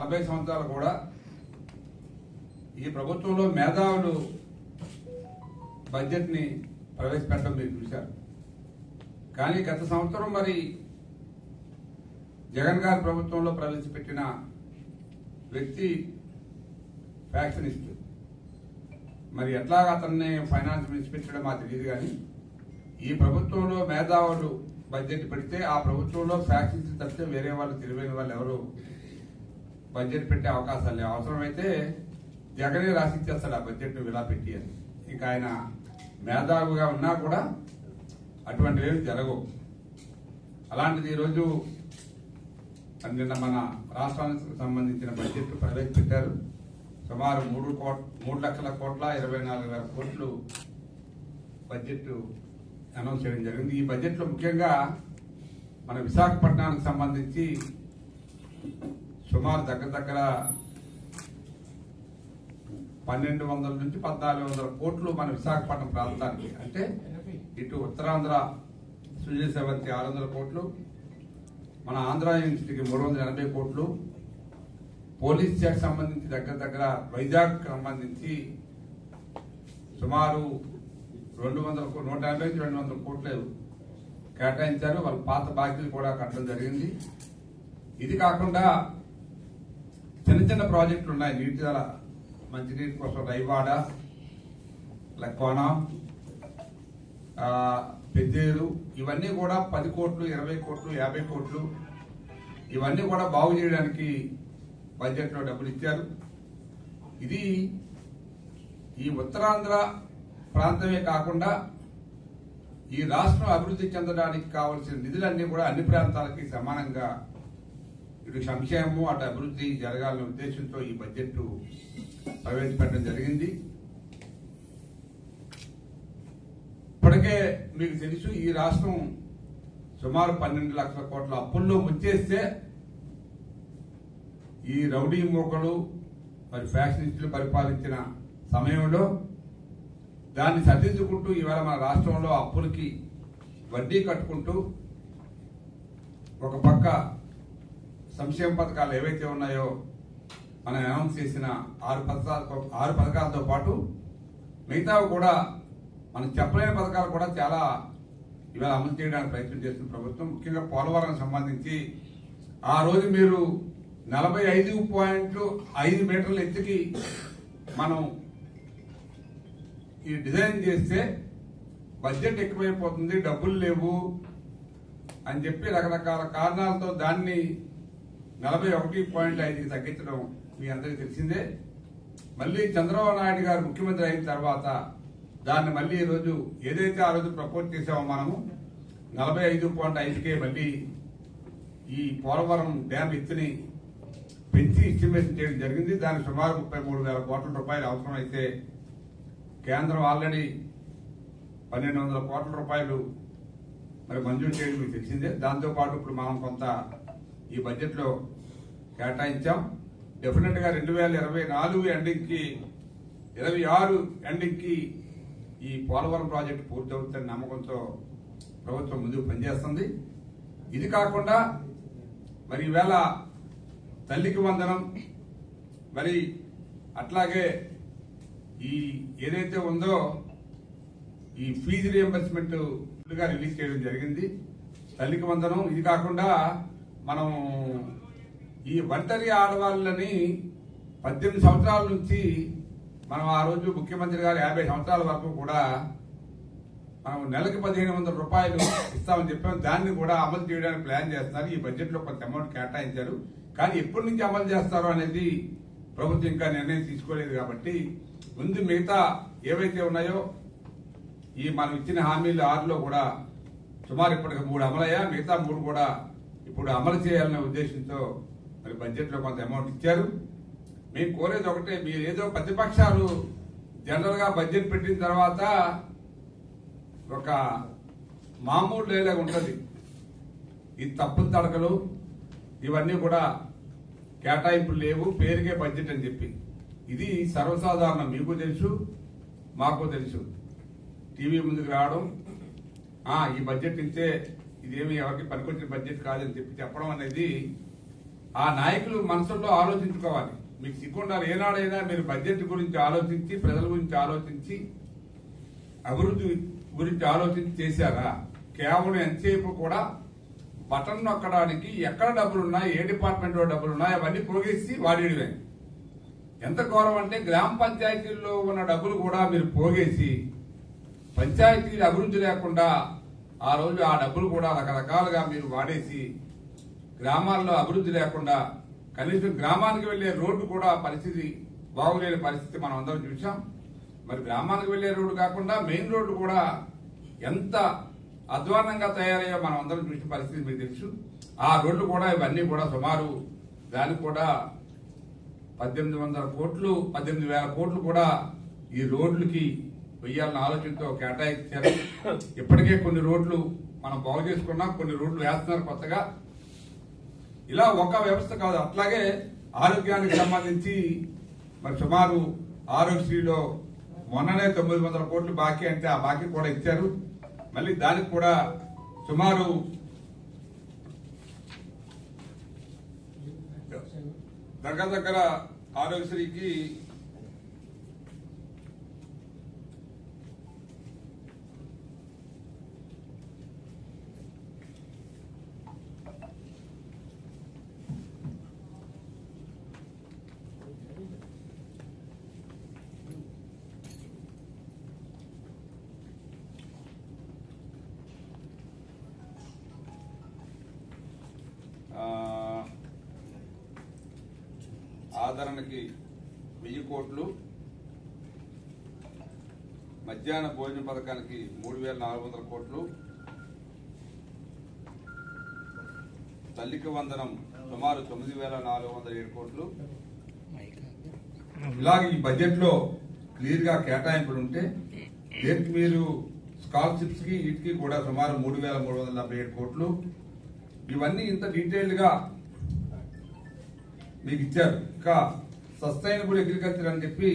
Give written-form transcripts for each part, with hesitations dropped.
40 సంవత్సరాలు కూడా ఈ ప్రభుత్వంలో మేధావులు బడ్జెట్ ని ప్రవేశపెట్టడం మీరు చూశారు. కానీ గత సంవత్సరం మరి జగన్ గారి ప్రభుత్వంలో ప్రవేశపెట్టిన వ్యక్తి ఫ్యాక్షనిస్ట్, మరి ఎట్లా అతన్ని ఫైనాన్స్ మినిస్టర్ పెట్టడం మాకు తెలియదు. కానీ ఈ ప్రభుత్వంలో మేధావులు బడ్జెట్ పెడితే ఆ ప్రభుత్వంలో ఫ్యాక్షనిస్ట్ తప్పితే వేరే వాళ్ళు తెలివైన వాళ్ళు ఎవరు బడ్జెట్ పెట్టే అవకాశాలు లేవు. అవసరమైతే జగనే రాసిచ్చేస్తాడు ఆ బడ్జెట్ ఇలా పెట్టి అని. ఇంకా ఆయన మేధావిగా ఉన్నా కూడా అటువంటివి ఏమి జరగవు. అలాంటిది ఈరోజు నిన్న మన రాష్ట్రానికి సంబంధించిన బడ్జెట్ ప్రవేశపెట్టారు. సుమారు 3,24,24,000 కోట్లు బడ్జెట్ అనౌన్స్ చేయడం జరిగింది. ఈ బడ్జెట్లో ముఖ్యంగా మన విశాఖపట్నానికి సంబంధించి సుమారు దగ్గర 1,200 నుంచి 1,400 కోట్లు మన విశాఖపట్నం ప్రాంతానికి, అంటే ఇటు ఉత్తరాంధ్ర సుజల సేవంతి 600 కోట్లు, మన ఆంధ్ర యూనివర్సిటీకి 380 కోట్లు, పోలీస్ శాఖకు సంబంధించి దగ్గర వైజాగ్ సంబంధించి సుమారు 180-200 కోట్లు కేటాయించారు. వాళ్ళ పాత బాకీలు కూడా కట్టడం జరిగింది. ఇది కాకుండా చిన్న ప్రాజెక్టులు ఉన్నాయి. నీటిదల మంచినీటి కోసం రైవాడ, లక్కోన, పెద్దేరు, ఇవన్నీ కూడా 10 కోట్లు, 20 కోట్లు, 50 కోట్లు ఇవన్నీ కూడా బాగు చేయడానికి బడ్జెట్లో డబ్బులు ఇచ్చారు. ఇది ఈ ఉత్తరాంధ్ర ప్రాంతమే కాకుండా ఈ రాష్ట్రం అభివృద్ధి చెందడానికి కావలసిన నిధులన్నీ కూడా అన్ని ప్రాంతాలకి సమానంగా ఇటు సంక్షేమము అటు అభివృద్ధి జరగాలనే ఉద్దేశంతో ఈ బడ్జెట్ ప్రవేశపెట్టడం జరిగింది. ఇప్పటికే మీకు తెలుసు, ఈ రాష్ట్రం సుమారు 12 లక్షల కోట్ల అప్పుల్లో ముంచేస్తే ఈ రౌడీ మూకలు మరి ఫ్యాక్షనిస్టులు పరిపాలించిన సమయంలో దాన్ని సరిదిద్దుకుంటూ ఇవాళ మన రాష్ట్రంలో అప్పులకి వడ్డీ కట్టుకుంటూ ఒక పక్క సంక్షేమ పథకాలు ఏవైతే ఉన్నాయో మనం అనౌన్స్ చేసిన 6 పథకాలతో పాటు మిగతావి కూడా మనం చెప్పలేని పథకాలు కూడా చాలా ఇవాళ అమలు చేయడానికి ప్రయత్నం చేస్తున్న ప్రభుత్వం. ముఖ్యంగా పోలవరం సంబంధించి ఆ రోజు మీరు 45.5 మీటర్ల ఎత్తుకి మనం ఈ డిజైన్ చేస్తే బడ్జెట్ ఎక్కువైపోతుంది, డబ్బులు లేవు అని చెప్పి రకరకాల కారణాలతో దాన్ని 41.5కి తగ్గించడం మీ అందరికీ తెలిసిందే. మళ్ళీ చంద్రబాబు నాయుడు గారు ముఖ్యమంత్రి అయిన తర్వాత దాన్ని మళ్ళీ ఈరోజు ఏదైతే ఆ రోజు ప్రపోజ్ చేసామో మనము 45.5కే మళ్ళీ ఈ పోలవరం డ్యామ్ ఎత్తుని పెంచి ఎస్టిమేషన్ చేయడం జరిగింది. దానికి సుమారు 33,000 కోట్ల రూపాయలు అవసరమైతే కేంద్రం ఆల్రెడీ 1,200 కోట్ల రూపాయలు మరి మంజూరు చేయడం మీకు తెలిసిందే. దాంతోపాటు ఇప్పుడు మనం కొంత ఈ బడ్జెట్ లో కేటాయించాం. డెఫినెట్ గా 2024 ఎండింగ్ కి 26 ఎండింగ్ కి ఈ పోలవరం ప్రాజెక్టు పూర్తవుతున్న నమ్మకంతో ప్రభుత్వం ముందుకు పనిచేస్తుంది. ఇది కాకుండా మరి ఈవేళ తల్లికి వందనం, మరి అట్లాగే ఈ ఏదైతే ఉందో ఈ ఫీజు రియంబర్స్మెంట్ రిలీజ్ చేయడం జరిగింది. తల్లికి వందనం, ఇది కాకుండా మనం ఈ ఒంటరి ఆడవాళ్ళని 18 సంవత్సరాల నుంచి మనం ఆ రోజు ముఖ్యమంత్రి గారు 50 సంవత్సరాల వరకు కూడా మనం నెలకి 1,500 రూపాయలు ఇస్తామని చెప్పాం. దాన్ని కూడా అమలు చేయడానికి ప్లాన్ చేస్తున్నారు. ఈ బడ్జెట్ లో కొంత అమౌంట్ కేటాయించారు. కానీ ఎప్పటి నుంచి అమలు చేస్తారో అనేది ప్రభుత్వం ఇంకా నిర్ణయం తీసుకోలేదు. కాబట్టి ముందు మిగతా ఏవైతే ఉన్నాయో ఈ మనం ఇచ్చిన హామీలు 6లో కూడా సుమారు ఇప్పటికి 3 అమలయ్యా, మిగతా 3 కూడా ఇప్పుడు అమలు చేయాలనే ఉద్దేశంతో మరి బడ్జెట్ లో కొంత అమౌంట్ ఇచ్చారు. మేము కోరేది ఒకటే, మీరు ఏదో ప్రతిపక్షాలు జనరల్ గా బడ్జెట్ పెట్టిన తర్వాత ఒక మామూలు డైలాగ్ ఉంటది, ఈ తప్పులు తడకలు ఇవన్నీ కూడా కేటాయింపులు లేవు, పేరుకే బడ్జెట్ అని చెప్పి. ఇది సర్వసాధారణం, మీకు తెలుసు మాకు తెలుసు. టీవీ ముందుకు రావడం, ఈ బడ్జెట్ ఇస్తే ఇదేమి ఎవరికి పనికొచ్చిన బడ్జెట్ కాదని చెప్పి చెప్పడం అనేది ఆ నాయకులు మనసుల్లో ఆలోచించుకోవాలి. మీకు సిగ్గుండాలి. ఏనాడైనా మీరు బడ్జెట్ గురించి ఆలోచించి, ప్రజల గురించి ఆలోచించి, అభివృద్ధి గురించి ఆలోచించి చేశారా? కేవలం ఎంతసేపు కూడా బటన్ నొక్కడానికి ఎక్కడ డబ్బులున్నాయి, ఏ డిపార్ట్మెంట్లో డబ్బులున్నాయి అవన్నీ పోగేసి వాడేయడమే. ఎంత గౌరవం అంటే గ్రామ పంచాయతీల్లో ఉన్న డబ్బులు కూడా మీరు పోగేసి పంచాయతీలు అభివృద్ధి లేకుండా ఆ రోజు ఆ డబ్బులు కూడా రకరకాలుగా మీరు వాడేసి గ్రామాల్లో అభివృద్ధి లేకుండా కనీసం గ్రామానికి వెళ్లే రోడ్డు కూడా పరిస్థితి బాగులేని పరిస్థితి మనం అందరం చూసాం. మరి గ్రామానికి వెళ్లే రోడ్డు కాకుండా మెయిన్ రోడ్డు కూడా ఎంత అధ్వానంగా తయారయ్యో మనం అందరం చూసిన పరిస్థితి మీకు తెలుసు. ఆ రోడ్లు కూడా ఇవన్నీ కూడా సుమారు దానికి కూడా 1800 కోట్లు 18,000 కోట్లు కూడా ఈ రోడ్లకి వెయ్యాలన్న ఆలోచనతో కేటాయించారు. ఇప్పటికే కొన్ని రోడ్లు మనం బాగు చేసుకున్నాం, కొన్ని రోడ్లు వేస్తున్నారు కొత్తగా. ఇలా ఒక వ్యవస్థ కాదు. అట్లాగే ఆరోగ్యానికి సంబంధించి మరి సుమారు ఆరోగ్యశ్రీలో మొన్ననే 900 కోట్లు బాకీ అంటే ఆ బాకీ కూడా ఇచ్చారు. మళ్ళీ దానికి కూడా సుమారు దగ్గర ఆరోగ్యశ్రీకి ఆదరణకి 1000 కోట్లు, మధ్యాహ్న భోజన పథకానికి 3,400 కోట్లు, తల్లికి వందనం సుమారు 9,407 కోట్లు. ఇలాగే ఈ బడ్జెట్ లో క్లియర్ గా కేటాయింపులు ఉంటే దీనికి మీరు స్కాలర్షిప్స్ కి వీటికి కూడా సుమారు 3,347 కోట్లు. ఇవన్నీ ఇంత డీటెయిల్డ్ గా మీకు ఇచ్చారు. ఇంకా సస్టైనబుల్ అగ్రికల్చర్ అని చెప్పి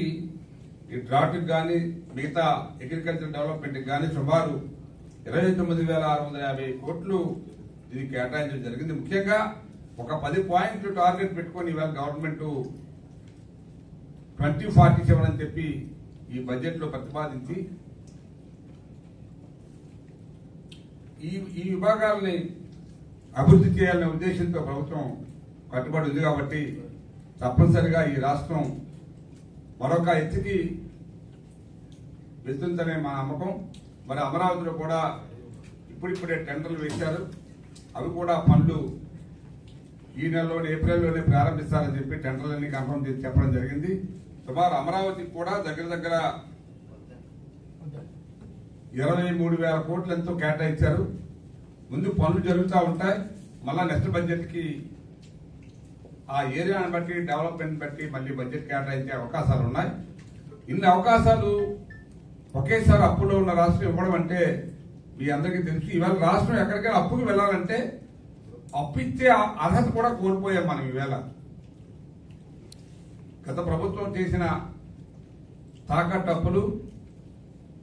ఈ డ్రాట్ కానీ మిగతా అగ్రికల్చర్ డెవలప్మెంట్ కానీ సుమారు 29,650 కోట్లు ఇది కేటాయించడం జరిగింది. ముఖ్యంగా ఒక 10 పాయింట్లు టార్గెట్ పెట్టుకొని ఇవాళ గవర్నమెంట్ 2047 అని చెప్పి ఈ బడ్జెట్ లో ప్రతిపాదించి ఈ విభాగాలని అభివృద్ధి చేయాలనే ఉద్దేశంతో ప్రభుత్వం కట్టుబడి ఉంది. కాబట్టి తప్పనిసరిగా ఈ రాష్ట్రం మరొక ఎత్తుకి వెళ్తుందనే మా నమ్మకం. మరి అమరావతిలో కూడా ఇప్పుడిప్పుడే టెండర్లు వేశారు. అవి కూడా పనులు ఈ నెలలోనే ఏప్రిల్లోనే ప్రారంభిస్తారని చెప్పి టెండర్లన్నీ కన్ఫర్మ్ చేసి చెప్పడం జరిగింది. సుమారు అమరావతికి కూడా దగ్గర 23,000 కోట్లు ఎంతో కేటాయించారు. ముందు పనులు జరుగుతూ ఉంటాయి. మళ్ళా నెక్స్ట్ బడ్జెట్ కి ఆ ఏరియాను బట్టి డెవలప్మెంట్ బట్టి మళ్ళీ బడ్జెట్ కేటాయించే అవకాశాలు ఉన్నాయి. ఇన్ని అవకాశాలు ఒకేసారి అప్పులో ఉన్న రాష్ట్రం ఇవ్వడం అంటే మీ అందరికీ తెలుసు. ఇవాళ రాష్ట్రం ఎక్కడికైనా అప్పుకి వెళ్లాలంటే అప్పిచ్చే అర్హత కూడా కోల్పోయాం మనం. ఈవేళ గత ప్రభుత్వం చేసిన తాకట్టు అప్పులు,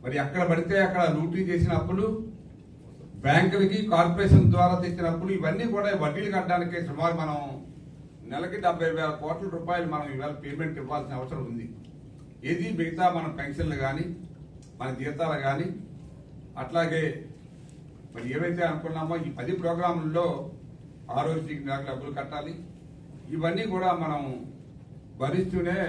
మరి ఎక్కడ పడితే అక్కడ లూటీ చేసిన అప్పులు, బ్యాంకులకి కార్పొరేషన్ ద్వారా తెచ్చిన అప్పులు, ఇవన్నీ కూడా వడ్డీలు కట్టడానికి సుమారు మనం నెలకి 70,000 కోట్ల రూపాయలు మనం ఇవాళ పేమెంట్ ఇవ్వాల్సిన అవసరం ఉంది. ఏది మిగతా మన పెన్షన్లు కానీ మన జీతాలు కానీ అట్లాగే మరి ఏవైతే అనుకున్నామో ఈ 10 ప్రోగ్రాముల్లో ఆరోగ్యశ్రీకి డబ్బులు కట్టాలి. ఇవన్నీ కూడా మనం భరిస్తూనే